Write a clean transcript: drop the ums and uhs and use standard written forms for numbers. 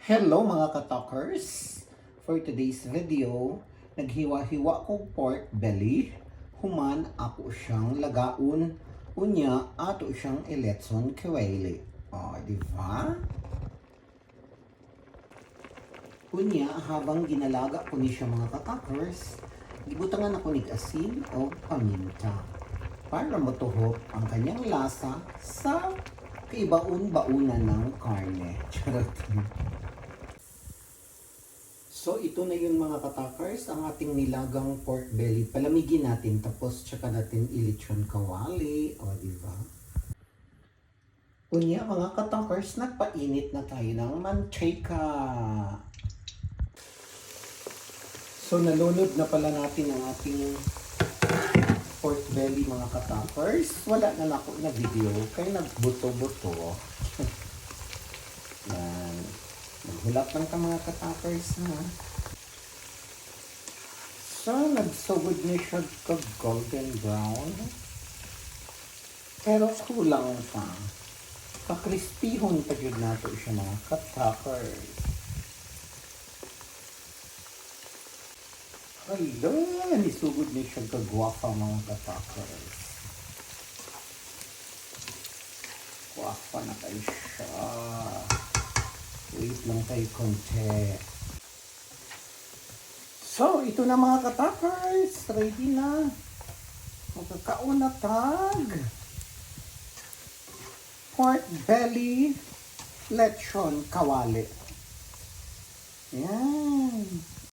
Hello mga katalkers! For today's video, naghiwa-hiwa ko pork belly. Human ako siyang lagaon. Unya, ato siyang eletson kawali. O, di ba? Unya, habang ginalaga ko ni siya mga katalkers, gibutangan ako ng asin o paminta para matuhok ang kanyang lasa sa kaibaon-baunan ng karne. Charot. So, ito na yun mga katakers, ang ating nilagang pork belly. Palamigin natin, tapos tsaka natin ilitsyon kawali. O, diba? Unya, mga katakers, nagpainit na tayo ng mantika. So, nalunod na pala natin ang ating pork belly, mga katakers. Wala na ako na video, kaya nagbuto-buto. Yan. Maghulap lang ka mga katakers, ha? So, nagsugod niya siya kag golden brown. Pero kulang pa. Pakrispihon pa yun nato siya mga katakers. Hala, nisugod niya siya kag guwapa mga katakers. Guwapa na kayo siya. Wait lang tayo konti. So, ito na mga katakers. Ready na. Magkakaon na tag. Pork belly lechon kawali. Yan.